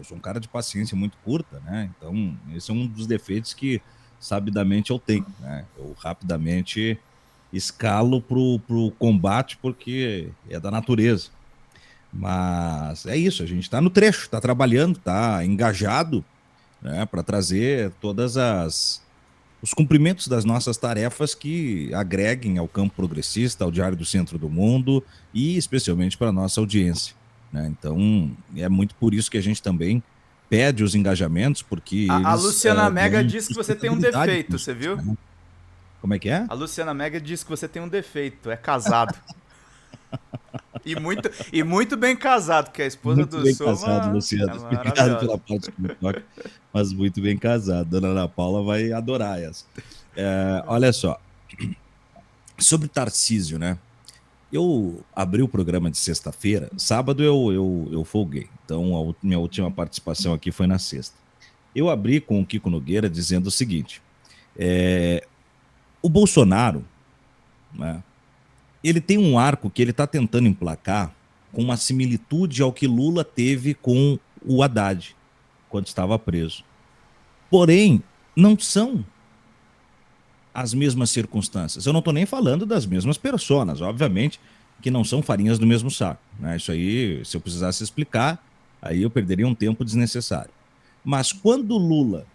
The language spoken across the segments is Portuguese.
Eu sou um cara de paciência muito curta, né? Então, esse é um dos defeitos que, sabidamente, eu tenho, né? Eu rapidamente escalo pro combate porque é da natureza. Mas é isso, a gente está no trecho, está trabalhando, está engajado, né, para trazer todas os cumprimentos das nossas tarefas que agreguem ao campo progressista, ao Diário do Centro do Mundo e especialmente para a nossa audiência, né? Então, é muito por isso que a gente também pede os engajamentos, porque A eles Luciana Mega dão diz que você tem um sustentabilidade para defeito, isso, você viu? né? Como é que é? A Luciana Mega diz que você tem um defeito, é casado. E muito bem casado, porque a esposa Muito do bem casado, Soma Luciano. é Obrigado maravilhosa. pela parte que me toca, mas muito bem casado. Dona Ana Paula vai adorar essa. Olha só, sobre Tarcísio, né? Eu abri o programa de sexta-feira, sábado eu folguei, então minha última participação aqui foi na sexta. Eu abri com o Kiko Nogueira dizendo o seguinte: o Bolsonaro, né, ele tem um arco que ele está tentando emplacar com uma similitude ao que Lula teve com o Haddad, quando estava preso. Porém, não são as mesmas circunstâncias. Eu não estou nem falando das mesmas personas, obviamente, que não são farinhas do mesmo saco, né? Isso aí, se eu precisasse explicar, aí eu perderia um tempo desnecessário. Mas quando Lula,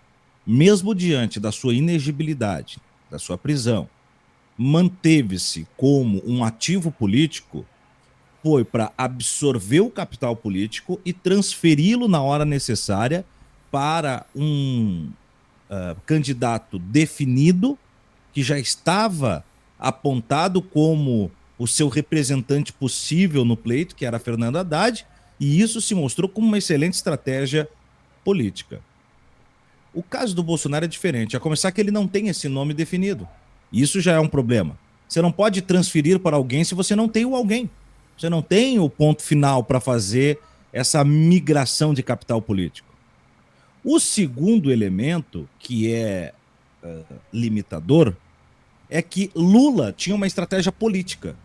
mesmo diante da sua inegibilidade, da sua prisão, manteve-se como um ativo político, foi para absorver o capital político e transferi-lo na hora necessária para um candidato definido que já estava apontado como o seu representante possível no pleito, que era Fernando Haddad, e isso se mostrou como uma excelente estratégia política. O caso do Bolsonaro é diferente, a começar que ele não tem esse nome definido. Isso já é um problema. Você não pode transferir para alguém se você não tem o alguém. Você não tem o ponto final para fazer essa migração de capital político. O segundo elemento, que é limitador, é que Lula tinha uma estratégia política.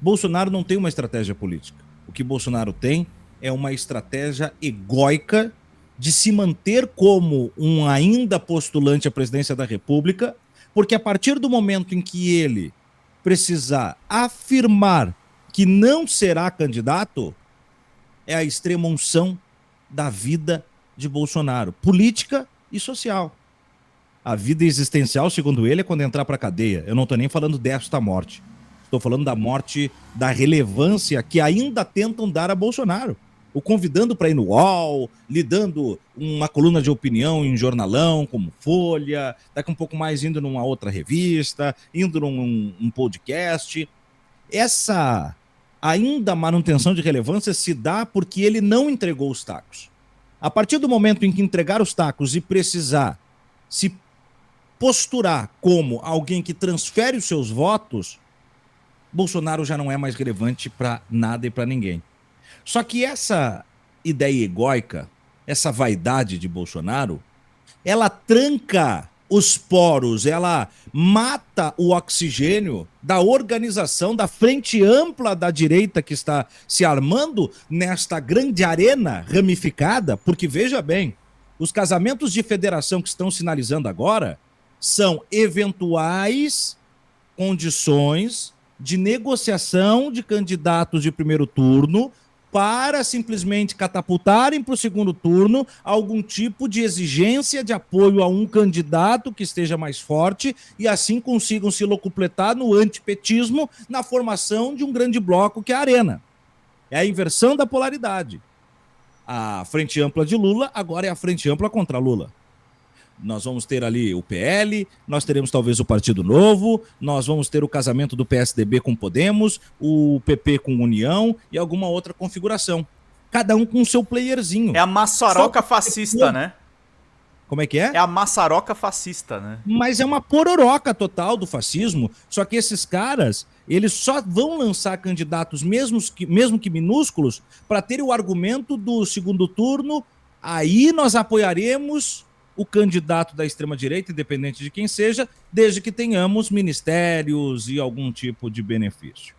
Bolsonaro não tem uma estratégia política. O que Bolsonaro tem é uma estratégia egóica de se manter como um ainda postulante à presidência da República, porque a partir do momento em que ele precisar afirmar que não será candidato, é a extrema unção da vida de Bolsonaro, política e social. A vida existencial, segundo ele, é quando entrar para a cadeia. Eu não estou nem falando desta morte. Estou falando da morte, da relevância que ainda tentam dar a Bolsonaro. O convidando para ir no UOL, lhe dando uma coluna de opinião em jornalão, como Folha, daqui um pouco mais indo numa outra revista, indo num podcast. Essa ainda manutenção de relevância se dá porque ele não entregou os tacos. A partir do momento em que entregar os tacos e precisar se posturar como alguém que transfere os seus votos, Bolsonaro já não é mais relevante para nada e para ninguém. Só que essa ideia egóica, essa vaidade de Bolsonaro, ela tranca os poros, ela mata o oxigênio da organização, da frente ampla da direita que está se armando nesta grande arena ramificada, porque veja bem, os casamentos de federação que estão sinalizando agora são eventuais condições de negociação de candidatos de primeiro turno para simplesmente catapultarem para o segundo turno algum tipo de exigência de apoio a um candidato que esteja mais forte e assim consigam se locupletar no antipetismo na formação de um grande bloco que é a Arena. É a inversão da polaridade. A frente ampla de Lula agora é a frente ampla contra Lula. Nós vamos ter ali o PL, nós teremos talvez o Partido Novo, nós vamos ter o casamento do PSDB com Podemos, o PP com União e alguma outra configuração. Cada um com o seu playerzinho. É a maçaroca fascista, né? Como é que é? É a maçaroca fascista, né? Mas é uma pororoca total do fascismo, só que esses caras, eles só vão lançar candidatos, mesmo que minúsculos, para ter o argumento do segundo turno, aí nós apoiaremos o candidato da extrema-direita, independente de quem seja, desde que tenhamos ministérios e algum tipo de benefício.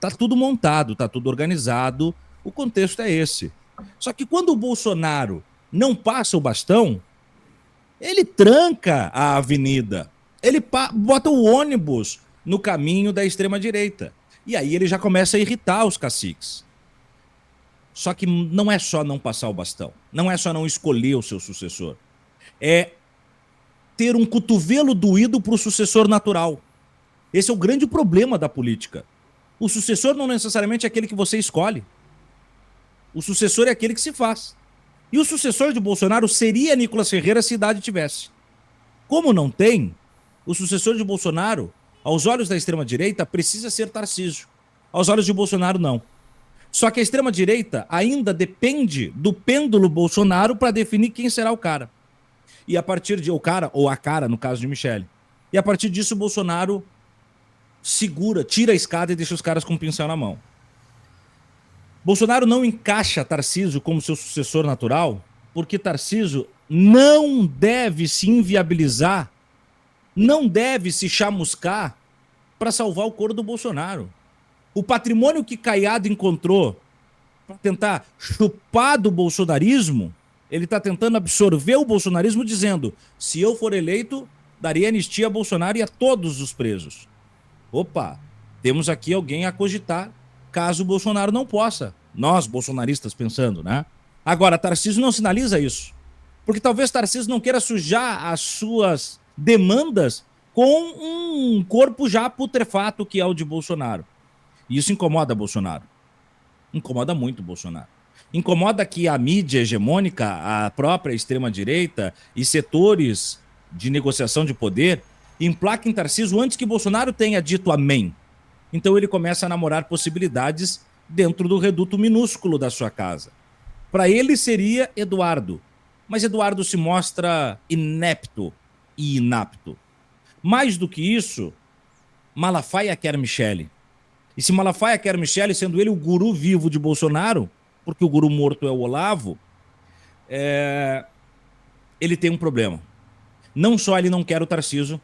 Tá tudo montado, tá tudo organizado, o contexto é esse. Só que quando o Bolsonaro não passa o bastão, ele tranca a avenida, ele bota o ônibus no caminho da extrema-direita. E aí ele já começa a irritar os caciques. Só que não é só não passar o bastão, não é só não escolher o seu sucessor. É ter um cotovelo doído para o sucessor natural. Esse é o grande problema da política. O sucessor não necessariamente é aquele que você escolhe. O sucessor é aquele que se faz. E o sucessor de Bolsonaro seria Nicolas Ferreira se idade tivesse. Como não tem, o sucessor de Bolsonaro, aos olhos da extrema-direita, precisa ser Tarcísio. Aos olhos de Bolsonaro, não. Só que a extrema-direita ainda depende do pêndulo Bolsonaro para definir quem será o cara. E a partir de... o cara, ou a cara, no caso de Michele. E a partir disso, o Bolsonaro segura, tira a escada e deixa os caras com o pincel na mão. Bolsonaro não encaixa Tarcísio como seu sucessor natural, porque Tarcísio não deve se inviabilizar, não deve se chamuscar para salvar o couro do Bolsonaro. O patrimônio que Caiado encontrou para tentar chupar do bolsonarismo, ele está tentando absorver o bolsonarismo dizendo, se eu for eleito, daria anistia a Bolsonaro e a todos os presos. Opa, temos aqui alguém a cogitar caso o Bolsonaro não possa. Nós, bolsonaristas, pensando, né? Agora, Tarcísio não sinaliza isso. Porque talvez Tarcísio não queira sujar as suas demandas com um corpo já putrefato que é o de Bolsonaro. E isso incomoda Bolsonaro. Incomoda muito Bolsonaro. Incomoda que a mídia hegemônica, a própria extrema-direita e setores de negociação de poder emplaquem Tarcísio antes que Bolsonaro tenha dito amém. Então ele começa a namorar possibilidades dentro do reduto minúsculo da sua casa. Para ele seria Eduardo, mas Eduardo se mostra inepto e inapto. Mais do que isso, Malafaia quer Michele. E se Malafaia quer Michele, sendo ele o guru vivo de Bolsonaro, porque o guru morto é o Olavo, ele tem um problema. Não só ele não quer o Tarcísio,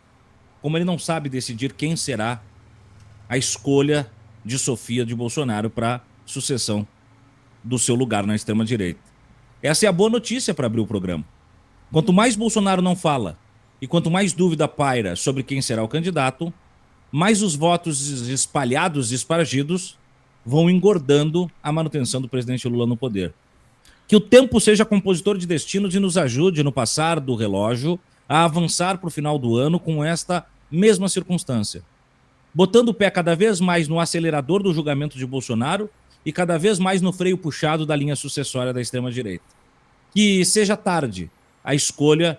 como ele não sabe decidir quem será a escolha de Sofia de Bolsonaro para sucessão do seu lugar na extrema-direita. Essa é a boa notícia para abrir o programa. Quanto mais Bolsonaro não fala e quanto mais dúvida paira sobre quem será o candidato, mais os votos espalhados e espargidos vão engordando a manutenção do presidente Lula no poder. Que o tempo seja compositor de destinos e nos ajude no passar do relógio a avançar para o final do ano com esta mesma circunstância. Botando o pé cada vez mais no acelerador do julgamento de Bolsonaro e cada vez mais no freio puxado da linha sucessória da extrema-direita. Que seja tarde a escolha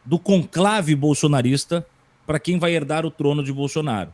do conclave bolsonarista para quem vai herdar o trono de Bolsonaro.